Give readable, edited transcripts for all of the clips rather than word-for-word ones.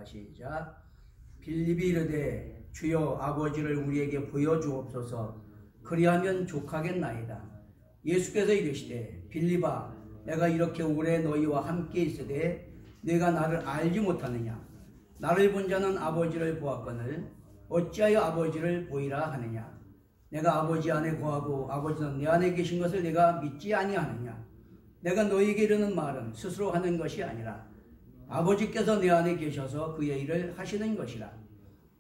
시작. 빌립이 이르되 주여 아버지를 우리에게 보여주옵소서. 그리하면 족하겠나이다. 예수께서 이르시되 빌립아 내가 이렇게 오래 너희와 함께 있으되 네가 나를 알지 못하느냐. 나를 본 자는 아버지를 보았거늘 어찌하여 아버지를 보이라 하느냐. 내가 아버지 안에 거하고 아버지는 내 안에 계신 것을 내가 믿지 아니하느냐. 내가 너희에게 이르는 말은 스스로 하는 것이 아니라 아버지께서 내 안에 계셔서 그의 일을 하시는 것이라.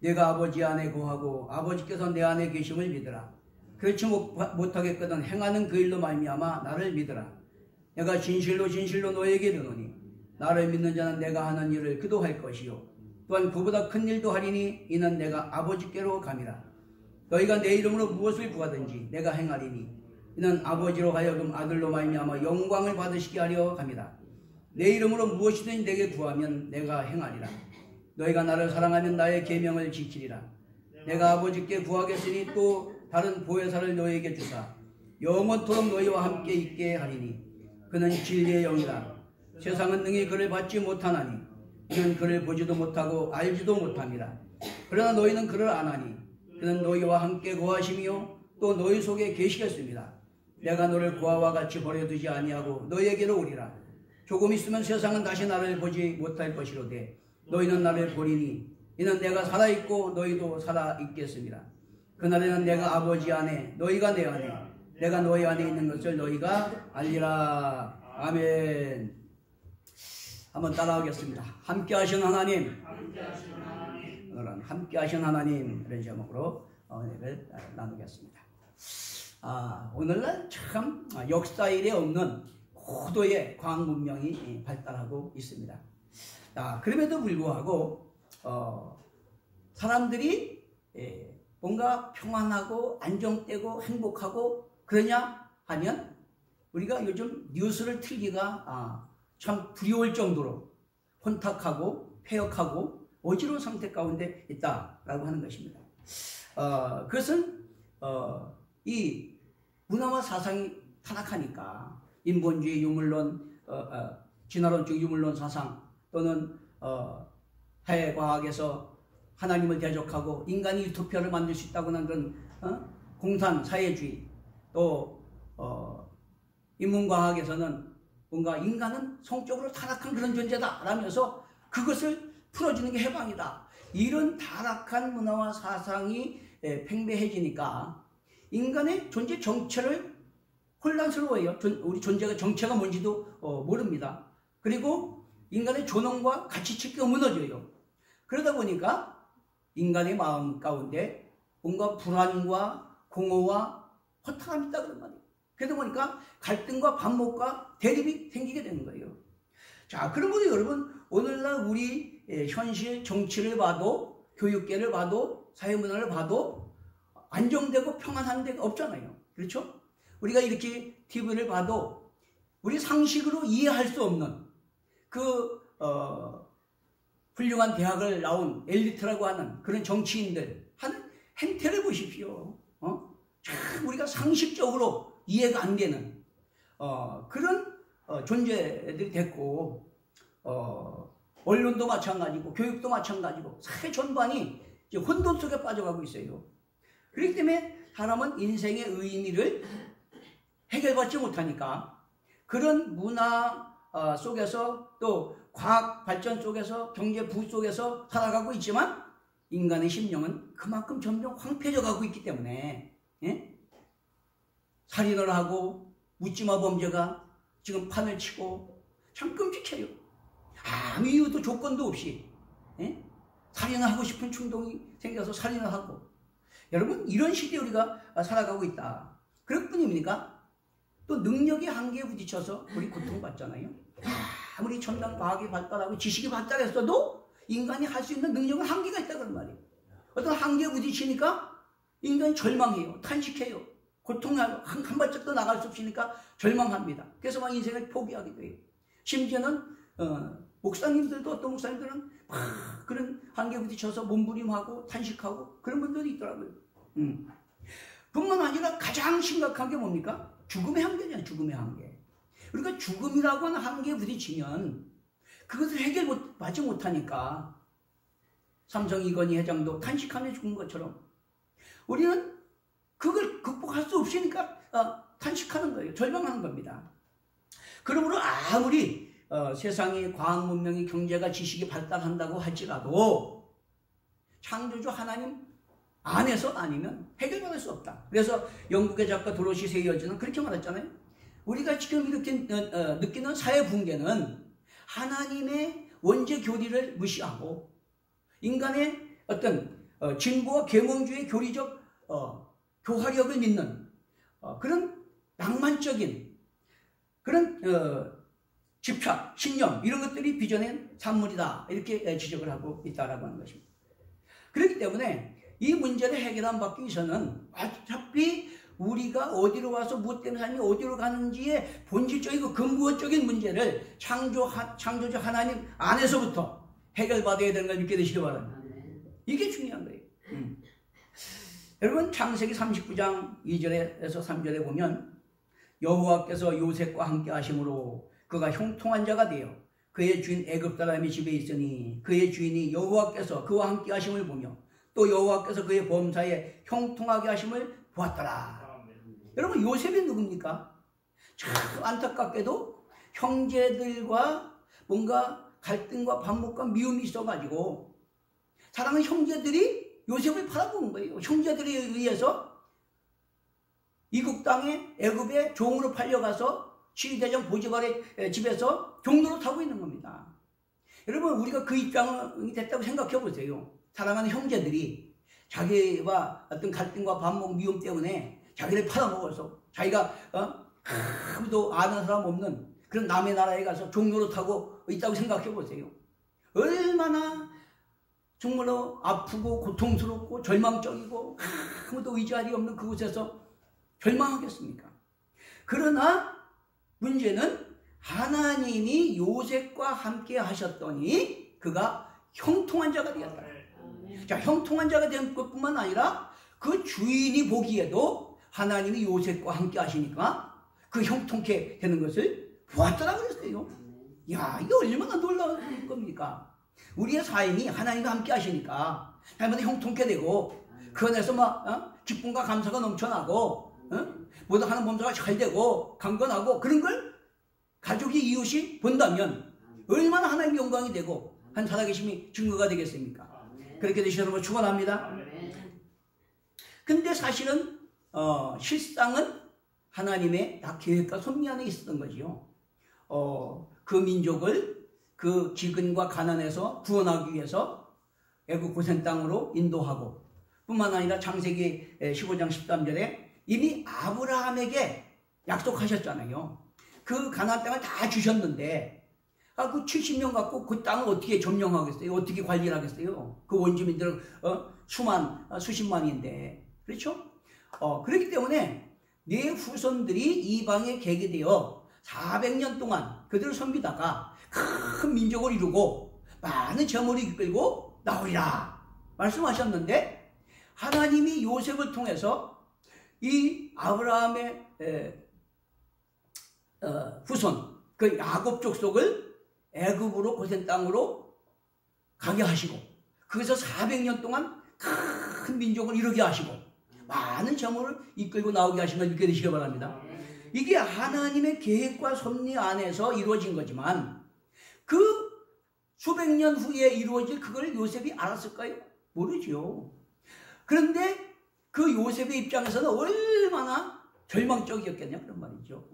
내가 아버지 안에 거하고 아버지께서 내 안에 계심을 믿으라. 그렇지 못하겠거든 행하는 그 일로 말미암아 나를 믿으라. 내가 진실로 진실로 너에게 이르노니 나를 믿는 자는 내가 하는 일을 그도 할 것이요 또한 그보다 큰 일도 하리니 이는 내가 아버지께로 감이라. 너희가 내 이름으로 무엇을 구하든지 내가 행하리니 이는 아버지로 하여금 아들로 말미암아 영광을 받으시게 하려 함이라. 내 이름으로 무엇이든지 내게 구하면 내가 행하리라. 너희가 나를 사랑하면 나의 계명을 지키리라. 내가 아버지께 구하겠으니 또 다른 보혜사를 너희에게 주사 영원토록 너희와 함께 있게 하리니 그는 진리의 영이라. 세상은 능히 그를 받지 못하나니 이는 그를 보지도 못하고 알지도 못함이라. 그러나 너희는 그를 아나니 그는 너희와 함께 거하시며 또 너희 속에 계시겠습니다. 내가 너를 고아와 같이 버려두지 아니하고 너희에게로 오리라. 조금 있으면 세상은 다시 나를 보지 못할 것이로되 너희는 나를 보리니 이는 내가 살아있고 너희도 살아있겠습니다. 그날에는 내가 아버지 안에 너희가 내 안에 내가 너희 안에 있는 것을 너희가 알리라. 아멘. 한번 따라하겠습니다. 함께 하신 하나님, 오늘은 함께 하신 하나님 이런 제목으로 은혜를 나누겠습니다. 오늘날 참 역사일에 없는 고도의 과학 문명이 발달하고 있습니다. 그럼에도 불구하고 사람들이 뭔가 평안하고 안정되고 행복하고 그러냐 하면 우리가 요즘 뉴스를 틀기가 참 두려울 정도로 혼탁하고 폐역하고 어지러운 상태 가운데 있다라고 하는 것입니다. 그것은 이 문화와 사상이 타락하니까 인본주의 유물론, 진화론적 유물론 사상 또는 해과학에서 하나님을 대적하고 인간이 유토피아를 만들 수 있다고 하는 그런 공산 사회주의, 또 인문과학에서는 뭔가 인간은 성적으로 타락한 그런 존재다 라면서 그것을 풀어주는 게 해방이다. 이런 타락한 문화와 사상이 팽배해지니까 인간의 존재 정체를 혼란스러워해요. 우리 존재가 정체가 뭔지도 모릅니다. 그리고 인간의 존엄과 가치체계가 무너져요. 그러다 보니까 인간의 마음 가운데 뭔가 불안과 공허와 허탈함이 있다 그런 말이에요. 그러다 보니까 갈등과 반목과 대립이 생기게 되는 거예요. 자, 그러므로 여러분 오늘날 우리 현실 정치를 봐도 교육계를 봐도 사회문화를 봐도 안정되고 평안한 데가 없잖아요. 그렇죠? 우리가 이렇게 TV를 봐도 우리 상식으로 이해할 수 없는 그 훌륭한 대학을 나온 엘리트라고 하는 그런 정치인들 하는 행태를 보십시오. 참 우리가 상식적으로 이해가 안 되는 그런 존재들이 됐고 언론도 마찬가지고 교육도 마찬가지고 사회 전반이 이제 혼돈 속에 빠져가고 있어요. 그렇기 때문에 사람은 인생의 의미를 해결받지 못하니까 그런 문화 속에서 또 과학 발전 속에서 경제 부흥 속에서 살아가고 있지만 인간의 심령은 그만큼 점점 황폐해져 가고 있기 때문에 살인을 하고 묻지마 범죄가 지금 판을 치고 참 끔찍해요. 아무 이유도 조건도 없이 살인을 하고 싶은 충동이 생겨서 살인을 하고 여러분 이런 시대에 우리가 살아가고 있다. 그럴 뿐입니까? 또 능력의 한계에 부딪혀서 우리 고통받잖아요. 아무리 첨단 과학이 발달하고 지식이 발달했어도 인간이 할 수 있는 능력은 한계가 있다 그런 말이에요. 어떤 한계에 부딪히니까 인간이 절망해요. 탄식해요. 고통하고 한 발짝도 나갈 수 없으니까 절망합니다. 그래서 막 인생을 포기하게 돼요. 심지어는 목사님들도 어떤 목사님들은 막 그런 한계에 부딪혀서 몸부림하고 탄식하고 그런 분들이 있더라고요. 뿐만 아니라 가장 심각한 게 뭡니까? 죽음의 한계잖아요. 죽음의 한계. 우리가 죽음이라고 하는 한계에 부딪히면 그것을 해결받지 못하니까 삼성 이건희 회장도 탄식하며 죽은 것처럼 우리는 그걸 극복할 수 없으니까 탄식하는 거예요. 절망하는 겁니다. 그러므로 아무리 세상의 과학 문명이 경제가 지식이 발달한다고 할지라도 창조주 하나님 안에서 아니면 해결받을 수 없다. 그래서 영국의 작가 도로시 세이어즈는 그렇게 말했잖아요. 우리가 지금 이렇게 느끼는 사회 붕괴는 하나님의 원죄 교리를 무시하고 인간의 어떤 진보와 계몽주의 교리적 교화력을 믿는 그런 낭만적인 그런 집착, 신념 이런 것들이 빚어낸 산물이다 이렇게 지적을 하고 있다라고 하는 것입니다. 그렇기 때문에 이 문제를 해결한 받기 위해서는 어차피 우리가 어디로 와서 무엇 때문에 삶이 어디로 가는지의 본질적이고 근본적인 문제를 창조주 하나님 안에서부터 해결받아야 되는 걸 믿게 되시기 바랍니다. 이게 중요한 거예요. 여러분 창세기 39장 2절에서 3절에 보면 여호와께서 요셉과 함께 하심으로 그가 형통한 자가 되어 그의 주인 애굽 사람의 집에 있으니 그의 주인이 여호와께서 그와 함께 하심을 보며 또 여호와께서 그의 범사에 형통하게 하심을 보았더라. 여러분 요셉이 누굽니까? 참 안타깝게도 형제들과 뭔가 갈등과 반목과 미움이 있어가지고 사랑하는 형제들이 요셉을 팔아먹은 거예요. 형제들에 의해서 이국 땅에 애굽에 종으로 팔려가서 시리대장 보디발의 집에서 종로로 타고 있는 겁니다. 여러분 우리가 그 입장이 됐다고 생각해 보세요. 사랑하는 형제들이 자기와 어떤 갈등과 반목 미움 때문에 자기를 팔아먹어서 자기가 아무도 아는 사람 없는 그런 남의 나라에 가서 종로로 타고 있다고 생각해 보세요. 얼마나 정말로 아프고 고통스럽고 절망적이고 아무도 의지할 리 없는 그곳에서 절망하겠습니까? 그러나 문제는 하나님이 요셉과 함께 하셨더니 그가 형통한 자가 되었다. 자, 형통한 자가 된 것뿐만 아니라 그 주인이 보기에도 하나님이 요셉과 함께 하시니까 그 형통케 되는 것을 보았더라 그랬어요. 야, 이게 얼마나 놀라운 겁니까? 우리의 삶이 하나님과 함께 하시니까 할머니 형통케 되고 그 안에서 막 기쁨과 감사가 넘쳐나고 모두 하는 범사가 잘 되고 강건하고 그런 걸 가족이 이웃이 본다면 얼마나 하나님의 영광이 되고 한 살아계심이 증거가 되겠습니까? 그렇게 되시는 걸 축원합니다. 근데 사실은 실상은 하나님의 다 계획과 섭리 안에 있었던 거지요. 그 민족을 그 기근과 가난에서 구원하기 위해서 애굽 고센 땅으로 인도하고 뿐만 아니라 창세기 15장 13절에 이미 아브라함에게 약속하셨잖아요. 그 가나안 땅을 다 주셨는데 그 70년 갖고 그 땅을 어떻게 점령하겠어요? 어떻게 관리를 하겠어요? 그 원주민들은 수십만인데 그렇죠? 그렇기 때문에 네 후손들이 이방에 개게 되어 400년 동안 그들을 섬기다가 큰 민족을 이루고 많은 재물을 이끌고 나오리라 말씀하셨는데 하나님이 요셉을 통해서 이 아브라함의 후손 그 야곱 족속을 애굽으로 고센 땅으로 가게 하시고 거기서 400년 동안 큰 민족을 이루게 하시고 많은 재물을 이끌고 나오게 하신 걸 믿게 되시기 바랍니다. 이게 하나님의 계획과 섭리 안에서 이루어진 거지만 그 수백 년 후에 이루어질 그걸 요셉이 알았을까요? 모르죠. 그런데 그 요셉의 입장에서는 얼마나 절망적이었겠냐 그런 말이죠.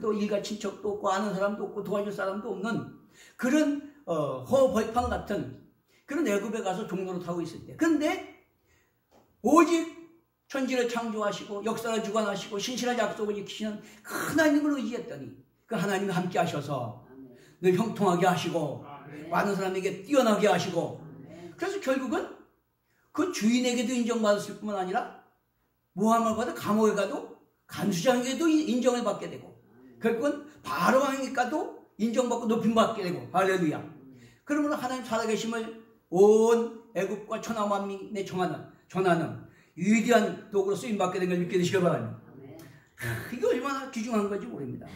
또 일가 친척도 없고 아는 사람도 없고 도와줄 사람도 없는 그런 허벌판 같은 그런 애굽에 가서 종로로 타고 있을 때 그런데 오직 천지를 창조하시고 역사를 주관하시고 신실한 약속을 지키시는 그 하나님을 의지했더니 그 하나님이 함께 하셔서 늘 형통하게 하시고 많은 사람에게 뛰어나게 하시고 그래서 결국은 그 주인에게도 인정받았을 뿐만 아니라 모함을 받아 감옥에 가도 간수장에게도 인정을 받게 되고 결국은 바로왕에게 가도 인정받고 높임받게 되고 할렐루야. 그러므로 하나님 살아계심을 온 애굽과 천하만민에 전하는 위대한 도구로 쓰임받게 된 걸 믿게 되시기 바랍니다. 이게 얼마나 귀중한 건지 모릅니다.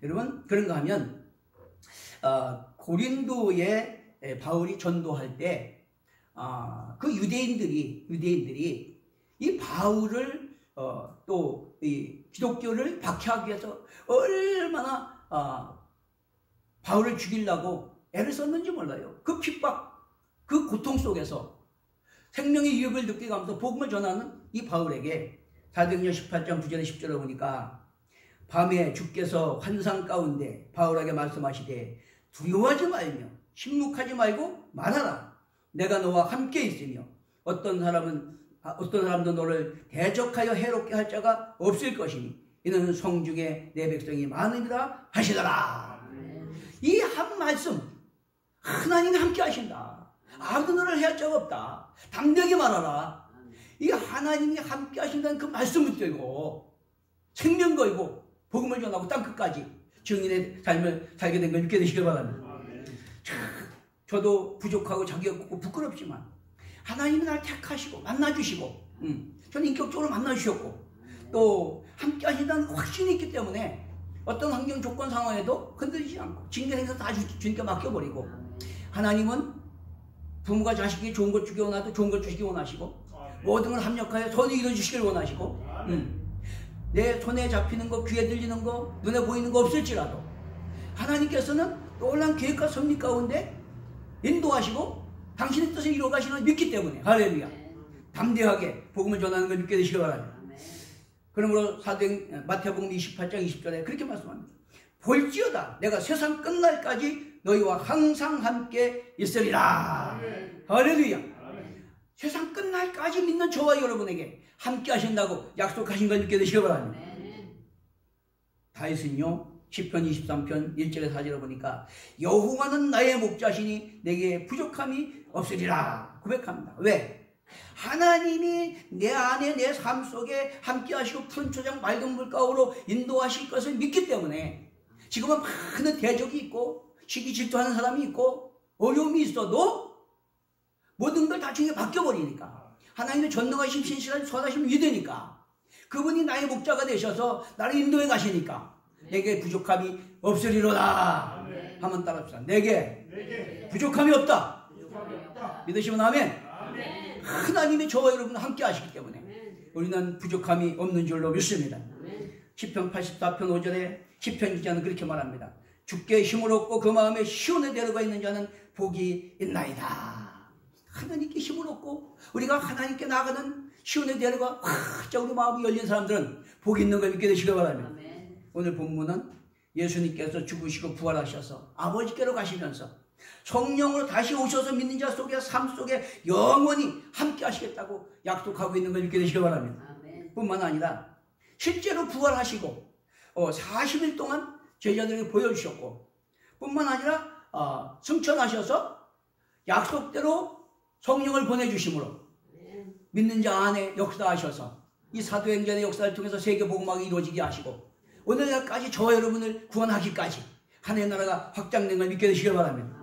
여러분 그런가 하면 고린도에 바울이 전도할 때 그 유대인들이 이 바울을 또 이 기독교를 박해하기 위해서 얼마나 바울을 죽이려고 애를 썼는지 몰라요. 그 핍박, 그 고통 속에서 생명의 위협을 느끼면서 복음을 전하는 이 바울에게 사도행전 18장 9절에 10절에 보니까 밤에 주께서 환상 가운데 바울에게 말씀하시되 두려워하지 말며 침묵하지 말고 말하라. 내가 너와 함께 있으며 어떤 사람도 너를 대적하여 해롭게 할 자가 없을 것이니 이는 성중에 내 백성이 많으리라 하시더라. 이 한 말씀, 하나님이 함께 하신다. 아무도 너를 해할 자가 없다. 담대하게 말하라. 이 하나님이 함께 하신다는 그 말씀 붙들고 생명 걸고 복음을 전하고 땅끝까지 증인의 삶을 살게 된 걸 믿게 되시길 바랍니다. 저도 부족하고 자기 없고 부끄럽지만 하나님이 나를 택하시고 만나주시고 저는 인격적으로 만나주셨고 또 함께 하신다는 확신이 있기 때문에 어떤 환경 조건 상황에도 흔들리지 않고 징계 행사 다 주님께 맡겨버리고 하나님은 부모가 자식이 좋은 것 주기 원하도 좋은 것 주시기 원하시고 모든 걸 합력하여 선을 이루어주시길 원하시고 내 손에 잡히는 거, 귀에 들리는 거, 눈에 보이는 거 없을지라도 하나님께서는 놀라운 계획과 섭리 가운데 인도하시고 당신의 뜻을 이루어가시는 걸 믿기 때문에 할렐루야 담대하게 복음을 전하는 걸 믿게 되시기 바랍니다. 그러므로 마태복음 28장 20절에 그렇게 말씀합니다. 볼지어다 내가 세상 끝날까지 너희와 항상 함께 있으리라. 할렐루야. 세상 끝날까지 믿는 저와 여러분에게 함께 하신다고 약속하신 걸 믿게 되시기 바랍니다. 다윗은요 시편 23편 1절에 4절에 보니까 여호와는 나의 목자시니 내게 부족함이 없으리라 고백합니다. 왜? 하나님이 내 안에 내 삶 속에 함께 하시고 푸른 초장 맑은 물가로 인도하실 것을 믿기 때문에 지금은 많은 대적이 있고 시기 질투하는 사람이 있고 어려움이 있어도 모든 걸 다 주님께 맡겨버리니까 하나님의 전능하심 신실한 선하심 믿으니까 그분이 나의 목자가 되셔서 나를 인도해 가시니까 내게 부족함이 없으리로다. 한번 따라합시다. 내게 부족함이 없다. 믿으시면 아멘. 하나님이 저와 여러분 함께 하시기 때문에 우리는 부족함이 없는 줄로 믿습니다. 시편 84편 5절에 시편 기자는 그렇게 말합니다. 주께 힘을 얻고 그 마음에 시온에 데려가 있는 자는 복이 있나이다. 하나님께 힘을 얻고 우리가 하나님께 나가는 시온에 데려가 활짝 우리 마음이 열린 사람들은 복이 있는 걸 믿게 되시기 바랍니다. 오늘 본문은 예수님께서 죽으시고 부활하셔서 아버지께로 가시면서 성령으로 다시 오셔서 믿는 자 속에 삶 속에 영원히 함께 하시겠다고 약속하고 있는 걸 믿게 되시기 바랍니다. 뿐만 아니라 실제로 부활하시고 40일 동안 제자들에게 보여주셨고 뿐만 아니라 승천하셔서 약속대로 성령을 보내주심으로 믿는 자 안에 역사하셔서 이 사도행전의 역사를 통해서 세계복음화가 이루어지게 하시고 오늘날까지 저와 여러분을 구원하기까지 하나님의 나라가 확장된 걸 믿게 되시기 바랍니다.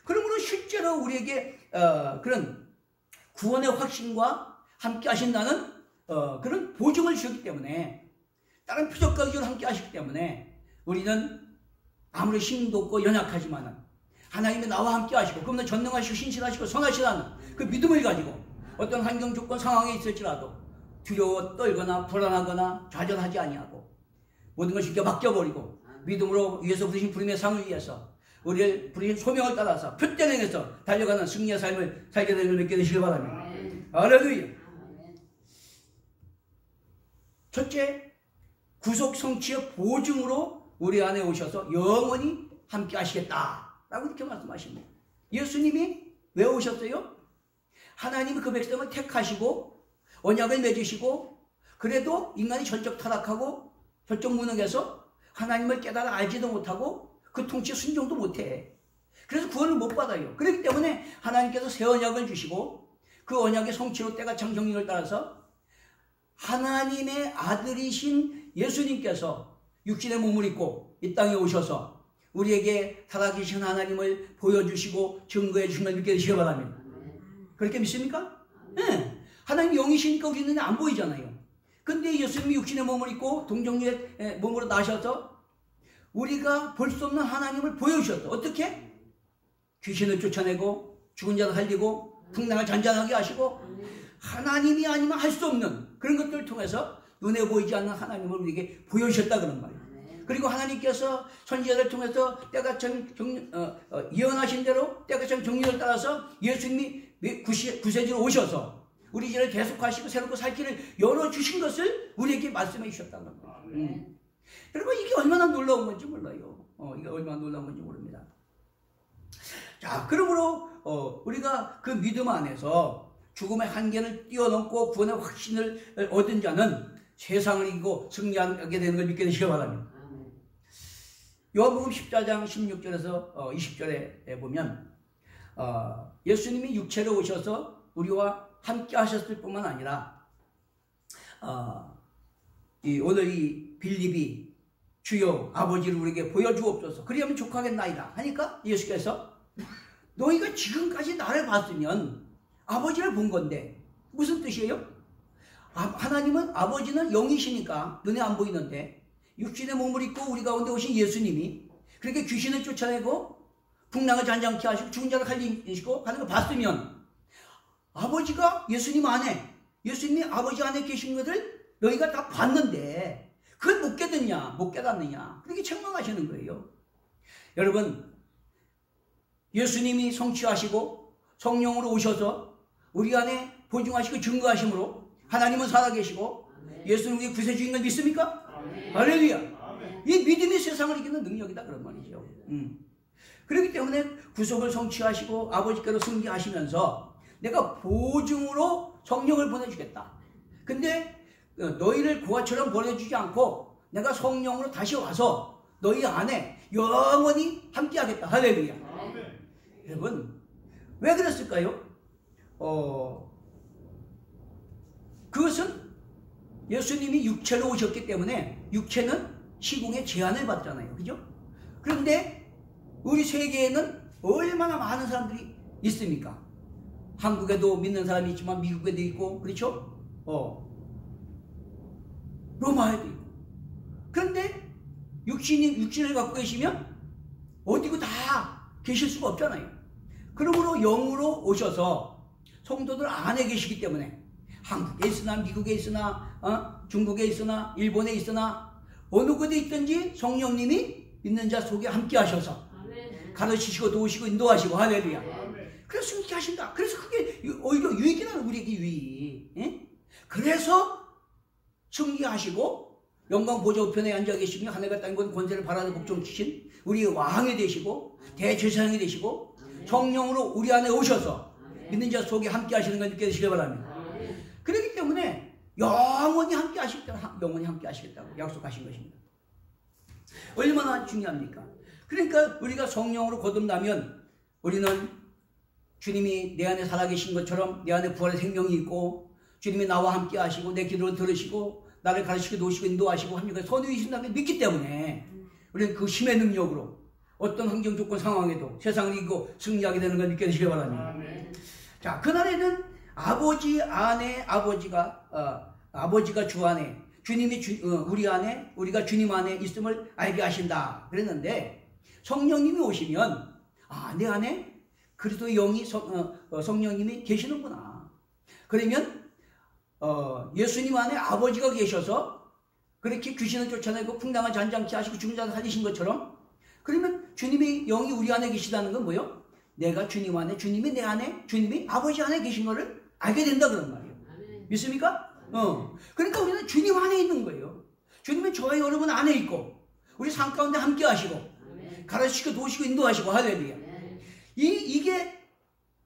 그러므로 실제로 우리에게 그런 구원의 확신과 함께 하신다는 그런 보증을 주셨기 때문에 다른 표적과 기준으로 함께 하시기 때문에 우리는 아무리 힘도 없고 연약하지만 하나님이 나와 함께 하시고 그러면 전능하시고 신실하시고 선하시다는 그 믿음을 가지고 어떤 환경 조건 상황에 있을지라도 두려워 떨거나 불안하거나 좌절하지 아니하고 모든 것을 맡겨버리고 믿음으로 위에서 부르신 부름의 상을 위해서 우리를 부르신 소명을 따라서 표대를 행해서 달려가는 승리의 삶을 살게 되는 걸 믿게 되시기 바랍니다. 할렐루야. 첫째, 구속 성취의 보증으로 우리 안에 오셔서 영원히 함께 하시겠다라고 이렇게 말씀하십니다. 예수님이 왜 오셨어요? 하나님이 그 백성을 택하시고 언약을 맺으시고 그래도 인간이 전적 타락하고 전적 무능해서 하나님을 깨달아 알지도 못하고 그 통치에 순종도 못해. 그래서 구원을 못 받아요. 그렇기 때문에 하나님께서 새 언약을 주시고 그 언약의 성취로 때가 참 정리를 따라서 하나님의 아들이신 예수님께서 육신의 몸을 입고 이 땅에 오셔서 우리에게 살아계신 하나님을 보여주시고 증거해 주신 걸 믿게 되시기 바랍니다. 그렇게 믿습니까? 네. 하나님 영이시니까 우리 눈에 안 보이잖아요. 근데 예수님이 육신의 몸을 입고 동정녀의 몸으로 나셔서 우리가 볼 수 없는 하나님을 보여주셨다. 어떻게? 귀신을 쫓아내고 죽은 자를 살리고 풍랑을 잔잔하게 하시고 하나님이 아니면 할 수 없는 그런 것들을 통해서 눈에 보이지 않는 하나님을 우리에게 보여주셨다 그런 말이에요. 그리고 하나님께서 선지자를 통해서 때가 예언하신 대로 때가 참 정리를 따라서 예수님이 구세주로 오셔서 우리 죄를 계속하시고 새롭고 살 길을 열어주신 것을 우리에게 말씀해 주셨다는 거예요. 여러분 이게 얼마나 놀라운 건지 몰라요. 이게 얼마나 놀라운 건지 모릅니다. 자, 그러므로 우리가 그 믿음 안에서 죽음의 한계를 뛰어넘고 구원의 확신을 얻은 자는 세상을 이기고 승리하게 되는 걸 믿게 되시기 바랍니다. 요한복음 14장 16절에서 20절에 보면 예수님이 육체로 오셔서 우리와 함께 하셨을 뿐만 아니라 오늘 이 빌립이 주여 아버지를 우리에게 보여주옵소서 그리하면 족하겠나이다 하니까 예수께서 너희가 지금까지 나를 봤으면 아버지를 본 건데 무슨 뜻이에요? 하나님은 아버지는 영이시니까 눈에 안 보이는데 육신의 몸을 입고 우리 가운데 오신 예수님이 그렇게 귀신을 쫓아내고 풍랑을 잔잔케 하시고 죽은 자를 살리시고 하는 걸 봤으면 아버지가 예수님 안에 예수님이 아버지 안에 계신 것을 너희가 다 봤는데 그걸 못 깨닫냐 못 깨닫느냐 그렇게 책망하시는 거예요. 여러분 예수님이 성취하시고 성령으로 오셔서 우리 안에 보증하시고 증거하심으로 하나님은 살아계시고 예수님 우리의 구세주인 걸 믿습니까? 할렐루야. 이 믿음이 세상을 이기는 능력이다 그런 말이죠. 그렇기 때문에 구속을 성취하시고 아버지께로 승리하시면서 내가 보증으로 성령을 보내주겠다. 근데 너희를 고아처럼 보내주지 않고 내가 성령으로 다시 와서 너희 안에 영원히 함께하겠다. 할렐루야. 여러분 왜 그랬을까요? 그것은 예수님이 육체로 오셨기 때문에 육체는 시공의 제한을 받잖아요. 그죠? 그런데 우리 세계에는 얼마나 많은 사람들이 있습니까? 한국에도 믿는 사람이 있지만 미국에도 있고 그렇죠? 로마에도 있고 그런데 육신을 갖고 계시면 어디고 다 계실 수가 없잖아요. 그러므로 영으로 오셔서 성도들 안에 계시기 때문에 한국에 있으나 미국에 있으나 중국에 있으나 일본에 있으나 어느 곳에 있든지 성령님이 믿는 자 속에 함께 하셔서 가르치시고 도우시고 인도하시고 할렐루야. 그래서 승리케 하신다. 그래서 그게 오히려 유익이라는 우리에게 유익. 그래서 승리하시고 영광 보좌 우편에 앉아 계시며 하늘과 땅과 권세를 바라는 복종 주신 우리의 왕이 되시고 대제사장이 되시고 성령으로 우리 안에 오셔서 믿는 자 속에 함께 하시는 걸 믿게 되시기 바랍니다. 그렇기 때문에 영원히 함께 하시겠다고 약속하신 것입니다. 얼마나 중요합니까? 그러니까 우리가 성령으로 거듭나면 우리는 주님이 내 안에 살아계신 것처럼 내 안에 부활의 생명이 있고 주님이 나와 함께 하시고 내 기도를 들으시고 나를 가르치고 도우시고 인도하시고 합니까? 선유이신다는 믿기 때문에 우리는 그 힘의 능력으로 어떤 환경 조건 상황에도 세상을 이기고 승리하게 되는 걸 믿게 되시기 바랍니다. 자, 그날에는 아버지 안에 아버지가 주 안에 주님이 우리 안에 우리가 주님 안에 있음을 알게 하신다 그랬는데 성령님이 오시면 내 안에 그리스도의 영이 성령님이 계시는구나. 그러면 예수님 안에 아버지가 계셔서 그렇게 귀신을 쫓아내고 풍랑을 잔잔케 하시고 죽은 자를 살리신 것처럼 그러면 주님의 영이 우리 안에 계시다는 건 뭐예요? 내가 주님 안에 주님이 내 안에 주님이 아버지 안에 계신 거를 알게 된다 그런 말이에요. 믿습니까? 그러니까 우리는 주님 안에 있는 거예요. 주님은 저와 여러분 안에 있고 우리 삶 가운데 함께 하시고 가르치고 도우시고 인도하시고 할렐루야. 이게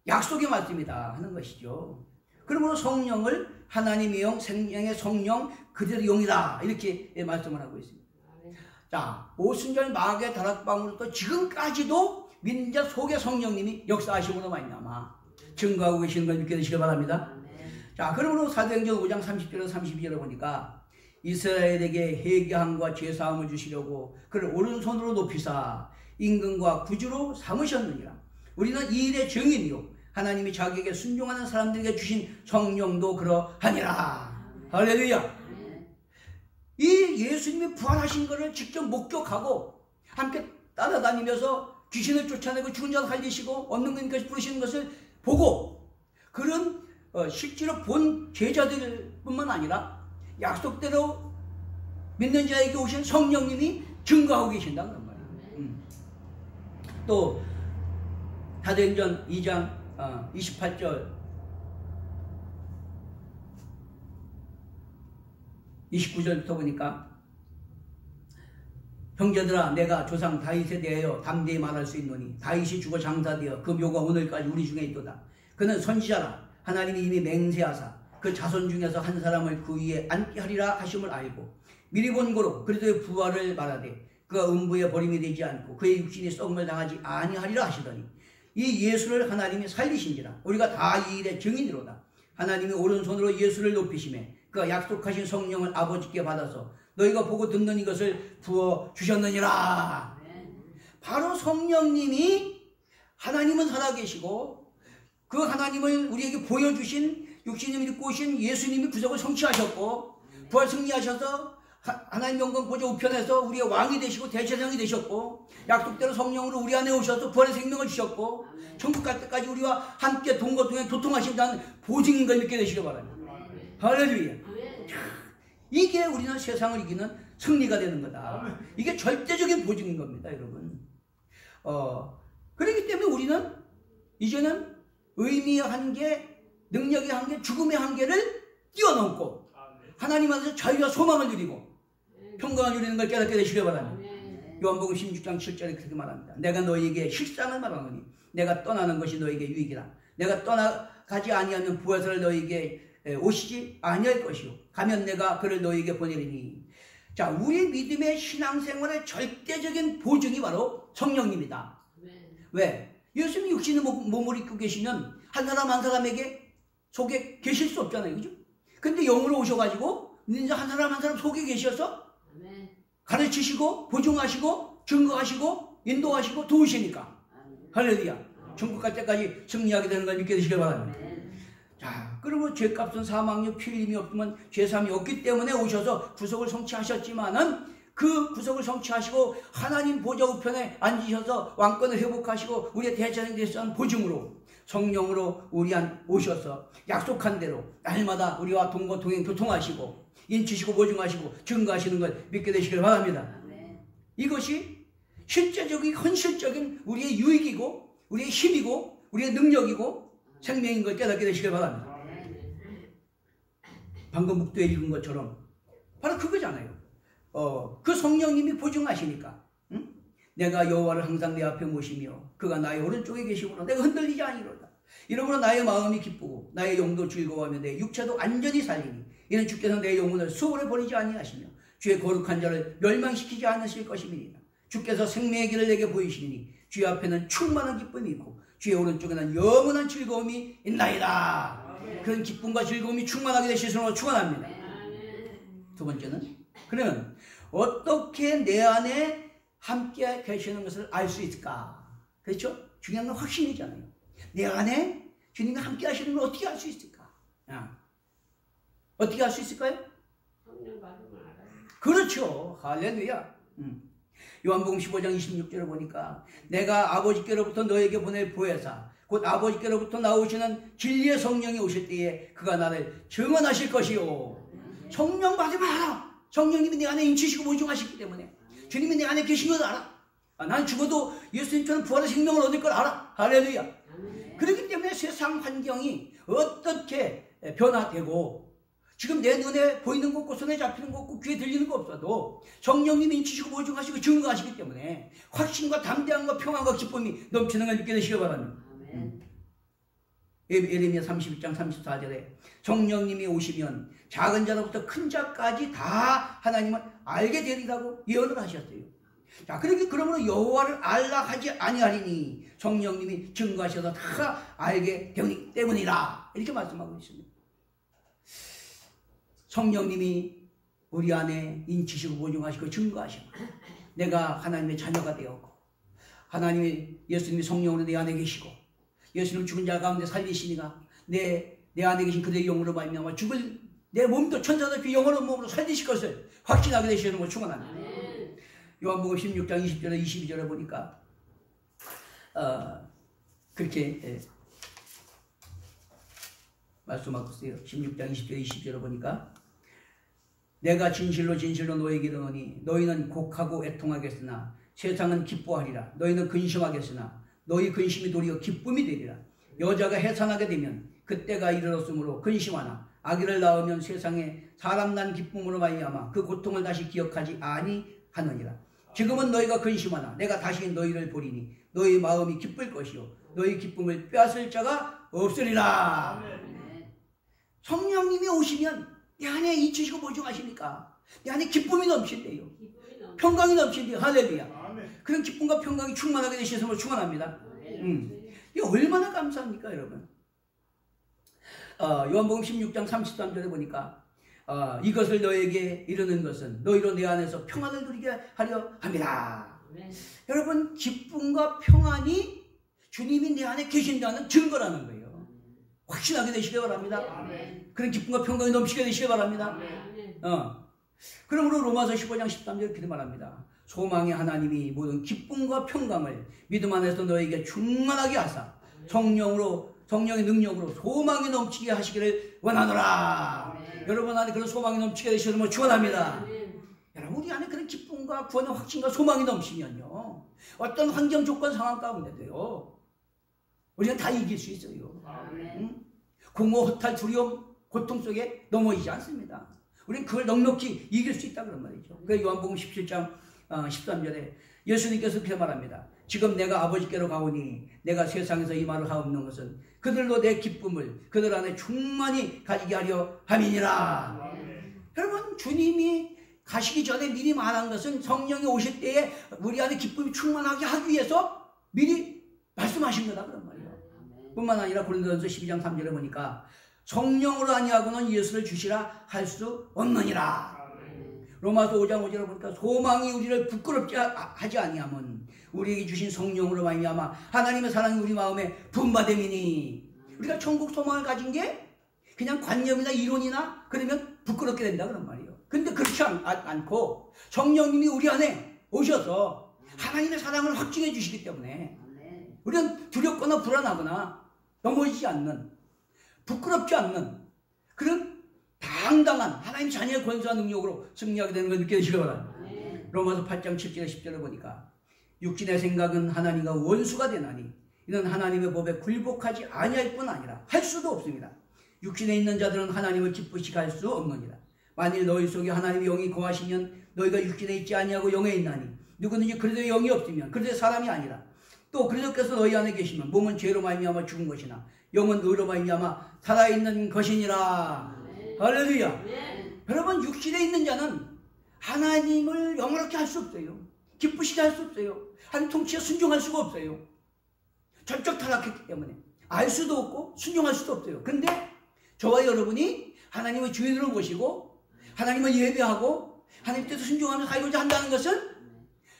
약속의 말씀이다 하는 것이죠. 그러므로 성령을 하나님의 영, 생명의 성령, 그대로 영이다 이렇게 말씀을 하고 있습니다. 자, 오순절 마귀의 다락방으로부터 지금까지도 믿는 자 속에 성령님이 역사하심으로 말미암아 증거하고 계시는 걸 믿게 되시기 바랍니다. 자, 그러므로 사도행전 5장 30절에서 32절에 보니까 이스라엘에게 회개함과 죄사함을 주시려고 그를 오른손으로 높이사 임금과 구주로 삼으셨느니라. 우리는 이 일의 증인이요 하나님이 자기에게 순종하는 사람들에게 주신 성령도 그러하니라. 할렐루야. 이 예수님이 부활하신 것을 직접 목격하고 함께 따라다니면서 귀신을 쫓아내고 죽은 자를 살리시고 없는 것까지 부르시는 것을 보고 그런 실제로 본 제자들뿐만 아니라 약속대로 믿는 자에게 오신 성령님이 증거하고 계신다는 말이에요. 또 사도행전 2장 28절 29절부터 보니까 형제들아 내가 조상 다윗에 대하여 담대히 말할 수 있노니 다윗이 죽어 장사되어 그 묘가 오늘까지 우리 중에 있도다. 그는 선지자라 하나님이 이미 맹세하사 그 자손 중에서 한 사람을 그 위에 앉게 하리라 하심을 알고 미리 본 고로 그리스도의 부활을 말하되 그가 음부에 버림이 되지 않고 그의 육신이 썩음을 당하지 아니하리라 하시더니 이 예수를 하나님이 살리신지라 우리가 다 이 일의 증인이로다. 하나님이 오른손으로 예수를 높이시매 그가 약속하신 성령을 아버지께 받아서 너희가 보고 듣는 이것을 부어주셨느니라. 바로 성령님이 하나님은 살아계시고 그 하나님을 우리에게 보여주신 육신을 입고 오신 예수님이 구속을 성취하셨고 부활 승리하셔서 하나님 영광 보좌 우편에서 우리의 왕이 되시고 대제사장이 되셨고 약속대로 성령으로 우리 안에 오셔서 부활의 생명을 주셨고 천국 갈 때까지 우리와 함께 동거동행 교통하신다는 보증인 걸 믿게 되시기 바랍니다. 할렐루야. 이게 우리는 세상을 이기는 승리가 되는 거다. 이게 절대적인 보증인 겁니다, 여러분. 그렇기 때문에 우리는 이제는 의미의 한계, 능력의 한계, 죽음의 한계를 뛰어넘고 하나님 안에서 자유와 소망을 누리고 평강을 누리는 걸 깨닫게 되시기 바랍니다. 요한복음 16장 7절에 그렇게 말합니다. 내가 너희에게 실상을 말하노니 내가 떠나는 것이 너희에게 유익이라. 내가 떠나가지 아니하면 보혜사를 너희에게 오시지 아니할 것이요 가면 내가 그를 너희에게 보내리니. 자, 우리 믿음의 신앙생활의 절대적인 보증이 바로 성령님이다. 왜? 예수님이 육신의 몸을 입고 계시면 한 사람 한 사람에게 속에 계실 수 없잖아요, 그죠? 근데 영으로 오셔가지고 이제 한 사람 한 사람 속에 계셔서 가르치시고 보증하시고 증거하시고 인도하시고 도우시니까 할렐루야. 천국 갈 때까지 승리하게 되는 걸 믿게 되시길 바랍니다. 자, 그리고 죄값은 사망요 피 흘림이 없으면 죄사함이 없기 때문에 오셔서 구속을 성취하셨지만은 그 구속을 성취하시고 하나님 보좌 우편에 앉으셔서 왕권을 회복하시고 우리의 대제사장이 되셨다는 보증으로 성령으로 우리 안 오셔서 약속한 대로 날마다 우리와 동거 동행 교통하시고 인치시고 보증하시고 증거하시는 걸 믿게 되시길 바랍니다. 이것이 실제적인 현실적인 우리의 유익이고 우리의 힘이고 우리의 능력이고 생명인 걸 깨닫게 되시길 바랍니다. 방금 묵도에 읽은 것처럼 바로 그거잖아요. 그 성령님이 보증하시니까 내가 여호와를 항상 내 앞에 모시며 그가 나의 오른쪽에 계시므로 내가 흔들리지 아니로다. 이러므로 나의 마음이 기쁘고 나의 영도 즐거워하며 내 육체도 안전히 살리니 이는 주께서 내 영혼을 수월에 버리지 아니하시며 주의 거룩한 자를 멸망시키지 않으실 것임이니라. 주께서 생명의 길을 내게 보이시니 주의 앞에는 충만한 기쁨이 있고 주의 오른쪽에는 영원한 즐거움이 있나이다. 그런 기쁨과 즐거움이 충만하게 되실 수 있도록 축원합니다. 두 번째는 그러면 어떻게 내 안에 함께 계시는 것을 알 수 있을까? 그렇죠? 중요한 건 확신이잖아요. 내 안에 주님과 함께 하시는 걸 어떻게 알 수 있을까? 어떻게 알 수 있을까요? 성령 받으면 알아요. 그렇죠. 할렐루야. 요한복음 15장 26절을 보니까 내가 아버지께로부터 너에게 보낼 보혜사 곧 아버지께로부터 나오시는 진리의 성령이 오실 때에 그가 나를 증언하실 것이요. 성령 받으면 알아. 성령님이 내 안에 인치시고 보증하시기 때문에 주님이 내 안에 계신 걸 알아. 난 죽어도 예수님처럼 부활의 생명을 얻을 걸 알아. 할렐루야. 그렇기 때문에 세상 환경이 어떻게 변화되고 지금 내 눈에 보이는 거 없고 손에 잡히는 거 없고 귀에 들리는 거 없어도 성령님이 인치시고 보증하시고 증거하시기 때문에 확신과 담대함과 평안과 기쁨이 넘치는 걸 믿게 되시기 바랍니다. 예레미야 31장 34절에 성령님이 오시면 작은 자로부터 큰 자까지 다 하나님을 알게 되리라고 예언을 하셨어요. 자, 그러므로 여호와를 알라 하지 아니하리니 성령님이 증거하셔서 다 알게 되기 때문이라 이렇게 말씀하고 있습니다. 성령님이 우리 안에 인치시고 보증하시고 증거하시고 내가 하나님의 자녀가 되었고 하나님이 예수님이 성령으로 내 안에 계시고 예수님 죽은 자 가운데 살리시니가 내 안에 계신 그대의 영으로 말미암아 죽을 내 몸도 천사답게 영원한 몸으로 살리실 것을 확신하게 되시는 걸 축원합니다. 요한복음 16장 20절에 22절에 보니까 그렇게 말씀하고 있어요. 16장 20절 20절을 보니까 내가 진실로 진실로 너희에게 이르노니 너희는 곡하고 애통하겠으나 세상은 기뻐하리라. 너희는 근심하겠으나 너희 근심이 도리어 기쁨이 되리라. 여자가 해산하게 되면 그때가 이르렀으므로 근심하나 아기를 낳으면 세상에 사람 난 기쁨으로 말미암아 그 고통을 다시 기억하지 아니하느니라. 지금은 너희가 근심하나 내가 다시 너희를 보리니 너희 마음이 기쁠 것이요 너희 기쁨을 빼앗을 자가 없으리라. 성령님이 오시면 내 안에 잊히시고 보증하시니까 내 안에 기쁨이 넘친대요. 평강이 넘친대요. 할렐루야. 그런 기쁨과 평강이 충만하게 되시므로 축원합니다. 이게 얼마나 감사합니까 여러분. 요한복음 16장 33절에 보니까 이것을 너에게 이르는 것은 너희로 내 안에서 평안을 누리게 하려 합니다. 여러분 기쁨과 평안이 주님이 내 안에 계신다는 증거라는 거예요. 확신하게 되시기 바랍니다. 그런 기쁨과 평강이 넘치게 되시기 바랍니다. 그러므로 로마서 15장 13절 이렇게 말합니다. 소망의 하나님이 모든 기쁨과 평강을 믿음 안에서 너에게 충만하게 하사 성령의 능력으로 소망이 넘치게 하시기를 원하노라. 여러분 안에 그런 소망이 넘치게 되시면 축원합니다. 여러분 우리 안에 그런 기쁨과 구원의 확신과 소망이 넘치면요 어떤 환경 조건 상황 가운데도요 우리는 다 이길 수 있어요. 공허 허탈 두려움 고통 속에 넘어지지 않습니다. 우리는 그걸 넉넉히 이길 수 있다 그런 말이죠. 그래서 요한복음 17장 13절에 예수님께서 그렇게 말합니다. 지금 내가 아버지께로 가오니 내가 세상에서 이 말을 하옵는 것은 그들로 내 기쁨을 그들 안에 충만히 가지게 하려 함이니라. 여러분 주님이 가시기 전에 미리 말한 것은 성령이 오실 때에 우리 안에 기쁨이 충만하게 하기 위해서 미리 말씀하신 거다 그런 말이에요. 뿐만 아니라 고린도전서 12장 3절에 보니까 성령으로 아니하고는 예수를 주시라 할 수 없느니라. 로마서 5장 5절에 보니까 소망이 우리를 부끄럽지 하지 아니하면 우리에게 주신 성령으로 말미암아 하나님의 사랑이 우리 마음에 분바됨이니. 우리가 천국 소망을 가진 게 그냥 관념이나 이론이나 그러면 부끄럽게 된다 그런 말이에요. 근데 그렇지 않고 성령님이 우리 안에 오셔서 하나님의 사랑을 확증해 주시기 때문에 우리는 두렵거나 불안하거나 넘어지지 않는 부끄럽지 않는 그런 당당한 하나님 자녀의 권세와 능력으로 승리하게 되는 걸 느껴지시기 바랍니다. 로마서 8장 7절에 10절에 보니까 육신의 생각은 하나님과 원수가 되나니 이는 하나님의 법에 굴복하지 아니할 뿐 아니라 할 수도 없습니다. 육신에 있는 자들은 하나님을 기쁘시게 할 수 없느니라. 만일 너희 속에 하나님의 영이 거하시면 너희가 육신에 있지 아니하고 영에 있나니 누구든지 그리스도의 영이 없으면 그리스도의 사람이 아니라 또 그리스도께서 너희 안에 계시면 몸은 죄로 말미암아 죽은 것이나 영은 의로 말미암아 살아있는 것이니라. 할렐루야. 여러분 육신에 있는 자는 하나님을 영화롭게 할 수 없어요. 기쁘시게 할 수 없어요. 하나님 통치에 순종할 수가 없어요. 전적 타락했기 때문에 알 수도 없고 순종할 수도 없어요. 근데 저와 여러분이 하나님의 주인으로 모시고 하나님을 예배하고 하나님 뜻에 순종하면서 살고자 한다는 것은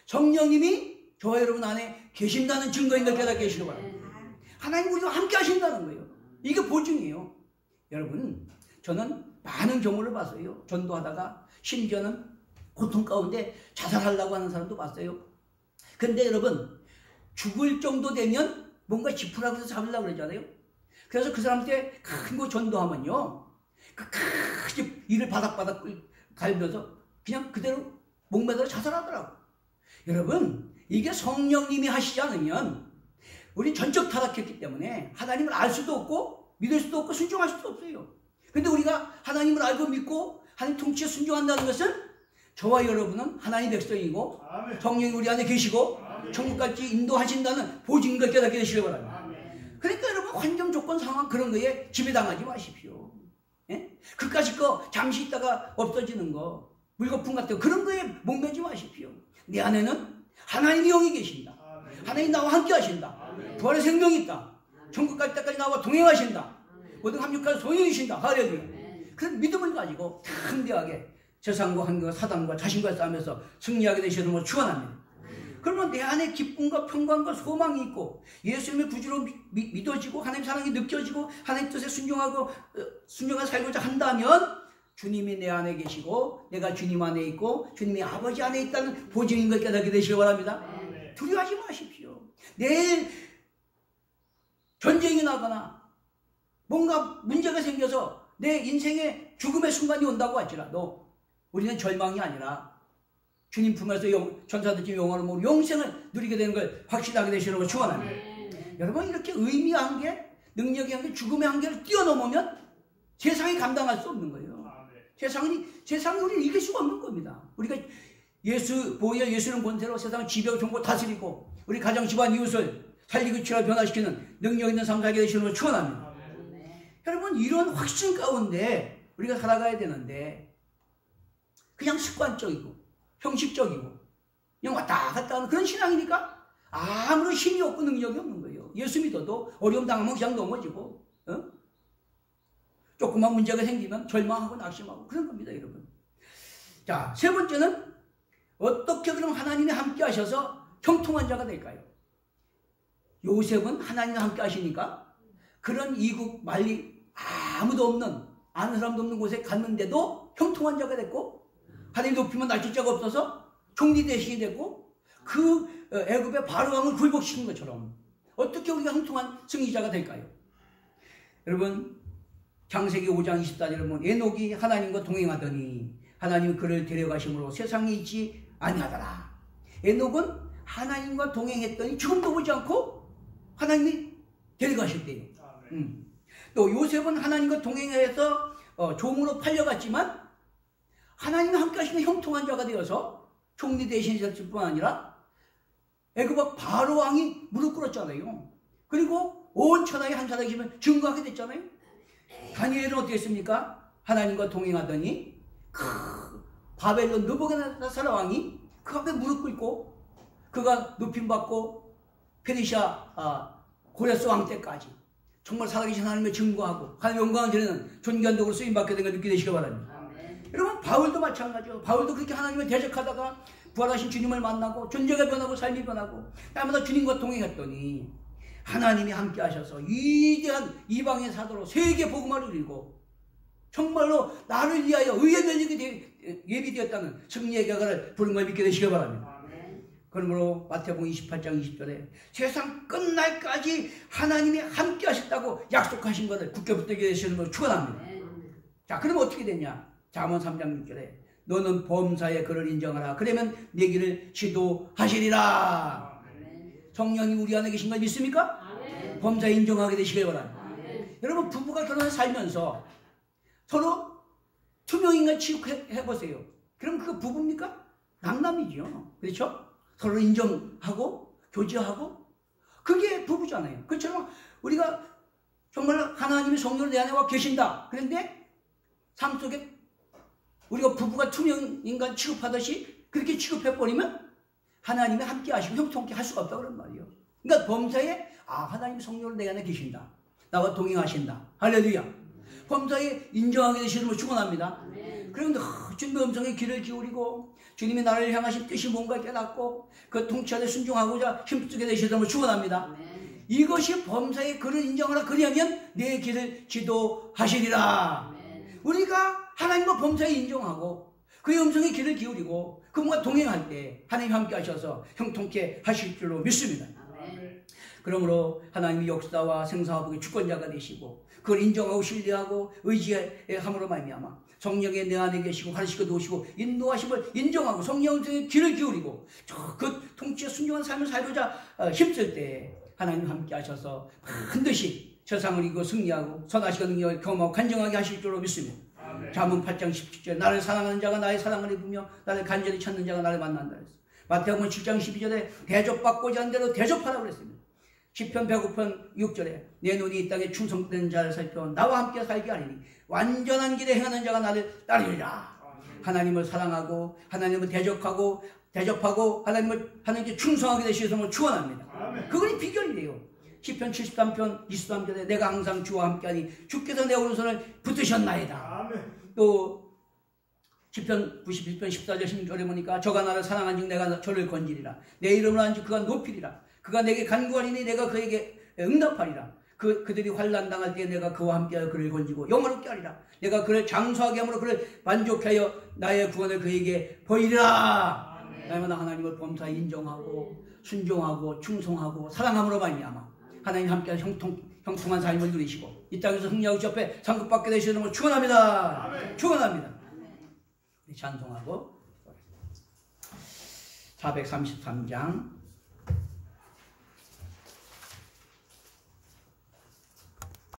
성령님이 저와 여러분 안에 계신다는 증거인 걸 깨닫게 해주시기 바랍니다. 하나님 우리와 함께 하신다는 거예요. 이게 보증이에요. 여러분 저는 많은 경우를 봤어요. 전도하다가 심지어는 고통 가운데 자살하려고 하는 사람도 봤어요. 근데 여러분 죽을 정도 되면 뭔가 지푸라기 해서 잡으려고 그러잖아요. 그래서 그 사람한테 큰 거 전도하면요 큰 이를 바닥바닥 갈면서 그냥 그대로 목매달아 자살하더라고. 여러분 이게 성령님이 하시지 않으면 우리 전적 타락했기 때문에 하나님을 알 수도 없고 믿을 수도 없고 순종할 수도 없어요. 근데 우리가 하나님을 알고 믿고 하나님 통치에 순종한다는 것은 저와 여러분은 하나님의 백성이고 성령이 우리 안에 계시고 천국까지 인도하신다는 보증인 걸 깨닫게 되시기 바랍니다. 그러니까 여러분 환경 조건 상황 그런 거에 지배당하지 마십시오. 예? 그까짓 거 잠시 있다가 없어지는 거 물거품 같은 거 그런 거에 목매지 마십시오. 내 안에는 하나님의 영이 계신다. 하나님 나와 함께 하신다. 부활의 생명이 있다. 천국 갈 때까지 나와 동행하신다. 모든 합력까지 소용이 주신다. 할렐루야. 그런 믿음을 가지고 담대하게 세상과 환경과 사단과 자신과 싸우면서 승리하게 되시는 축원합니다. 그러면 내 안에 기쁨과 평강과 소망이 있고 예수님의 구주로 믿어지고 하나님 사랑이 느껴지고 하나님 뜻에 순종하고 순종하여 살고자 한다면 주님이 내 안에 계시고 내가 주님 안에 있고 주님이 아버지 안에 있다는 보증인 걸 깨닫게 되시기 바랍니다. 두려워하지 마십시오. 내일 전쟁이 나거나 뭔가 문제가 생겨서 내 인생에 죽음의 순간이 온다고 할지라도 우리는 절망이 아니라 주님 품에서 천사들끼리 영원한 영생을 누리게 되는 걸 확신하게 되시는 걸 축원합니다. 여러분, 이렇게 의미의 한계, 능력의 한계, 죽음의 한계를 뛰어넘으면 세상이 감당할 수 없는 거예요. 세상이 우리를 이길 수가 없는 겁니다. 우리가 예수는 권세로 세상 지배와 정보 다스리고 우리 가정, 집안, 이웃을 살리고 치라 변화시키는 능력 있는 삶 살게 되시는 걸 축원합니다. 여러분, 이런 확신 가운데 우리가 살아가야 되는데 그냥 습관적이고 형식적이고 그냥 왔다 갔다 하는 그런 신앙이니까 아무런 힘이 없고 능력이 없는 거예요. 예수 믿어도 어려움 당하면 그냥 넘어지고 조그만 문제가 생기면 절망하고 낙심하고 그런 겁니다, 여러분. 자, 세 번째는 어떻게 그럼 하나님이 함께 하셔서 형통한 자가 될까요? 요셉은 하나님과 함께 하시니까 그런 이국 말리 아무도 없는, 아는 사람도 없는 곳에 갔는데도 형통한 자가 됐고, 하나님 높이면 낮출 자가 없어서 총리 대신이 됐고, 그 애굽의 바로왕을 굴복시킨 것처럼 어떻게 우리가 형통한 승리자가 될까요? 여러분, 창세기 5장 24절에 보면 에녹이 하나님과 동행하더니 하나님이 그를 데려가심으로 세상에 있지 아니하더라. 에녹은 하나님과 동행했더니 죽음도 보지 않고 하나님이 데려가셨대요. 또 요셉은 하나님과 동행해서 종으로 팔려갔지만 하나님이 함께 하시는 형통한 자가 되어서 총리 대신이 됐을 뿐 아니라 애굽 바로 왕이 무릎 꿇었잖아요. 그리고 온 천하에 한 사람이시면 증거하게 됐잖아요. 다니엘은 어떻게 했습니까? 하나님과 동행하더니 바벨론 느부갓네살 왕이 그 앞에 무릎 꿇고 그가 높임받고 페르시아 고레스 왕 때까지 정말 살아계신 하나님의 증거하고 하나님의 영광을 드리는 존귀한독으로 쓰임받게 된 걸 느끼게 되시기 바랍니다. 여러분, 바울도 마찬가지죠. 바울도 그렇게 하나님을 대적하다가 부활하신 주님을 만나고 존재가 변하고 삶이 변하고 날마다 주님과 동행했더니 하나님이 함께 하셔서 위대한 이방의 사도로 세계 복음을 누리고 정말로 나를 위하여 의의 면역이 예비되었다는 승리의 결과를 부른 걸 믿게 되시기 바랍니다. 그러므로 마태복음 28장 20절에 세상 끝날까지 하나님이 함께 하셨다고 약속하신 것을 굳게 붙들게 되시는 걸 축원합니다. 자, 그럼 어떻게 되냐? 잠언 3장 6절에 너는 범사에 그를 인정하라. 그러면 내 길을 지도하시리라. 성령이 우리 안에 계신 걸 믿습니까? 범사에 인정하게 되시길 바랍니다. 여러분, 부부가 결혼해서 살면서 서로 투명인간 취급해보세요. 그럼 그거 부부입니까? 남남이죠. 그렇죠? 서로 인정하고 교제하고 그게 부부잖아요. 그렇죠? 우리가 정말 하나님이 성령으로 내 안에 와 계신다. 그런데 삶 속에 우리가 부부가 투명인간 취급하듯이 그렇게 취급해버리면 하나님이 함께 하시고 형통케 할 수가 없다 그런 말이에요. 그러니까 범사에 하나님이 성령으로 내 안에 계신다. 나와 동행하신다. 할렐루야. 범사에 인정하게 되시는 걸 축원합니다. 그런데 주님의 음성에 귀를 기울이고 주님이 나를 향하신 뜻이 뭔가 깨닫고 그 통치 안에 순종하고자 힘쓰게 되시는 걸 축원합니다. 이것이 범사에 그를 인정하라. 그리하면 내 길을 지도하시리라. 우리가 하나님과 범사에 인정하고 그의 음성에 귀를 기울이고 그분과 동행할 때 하나님 함께 하셔서 형통케 하실 줄로 믿습니다. 그러므로 하나님이 역사와 생사화복의 주권자가 되시고 그걸 인정하고 신뢰하고 의지함으로 말미암아 성령의 내 안에 계시고 가르치고 도우시고 인도하심을 인정하고 성령의 귀를 기울이고 그 통치에 순종한 삶을 살고자 힘쓸 때 하나님 함께 하셔서 반드시 세상을 이기고 승리하고 선하시고 능력을 경험하고 간증하게 하실 줄로 믿습니다. 잠언 8장 17절 나를 사랑하는 자가 나의 사랑을 입으며 나를 간절히 찾는 자가 나를 만난다 그랬어요. 마태복음 7장 12절에 대접받고자 하는 대로 대접하라고 그랬습니다. 시편 105편 6절에 내 눈이 이 땅에 충성된 자를 살펴 나와 함께 살게 하리니 완전한 길에 행하는 자가 나를 따르리라. 하나님을 사랑하고 하나님을 대접하고 하나님께 충성하게 되시는 축원합니다. 그것이 비결이래요. 시편 73편 23절에 내가 항상 주와 함께하니 주께서 내 오른손을 붙드셨나이다. 또 시편 91편 14절 16절에 보니까 저가 나를 사랑한즉 내가 저를 건지리라. 내 이름을 한즉 그가 높이리라. 그가 내게 간구하리니 내가 그에게 응답하리라. 그들이 환난 당할 때 내가 그와 함께하여 그를 건지고 영화롭게 하리라. 내가 그를 장수하게 함으로 그를 만족하여 나의 구원을 그에게 보이리라. 날마다 하나님을 범사에 인정하고 순종하고 충성하고 사랑함으로 말미암아 하나님 함께하는 형통한 삶을 누리시고 이 땅에서 흥리하고 옆에 상급받게 되시는 걸 축원합니다. 축원합니다. 찬송하고 433장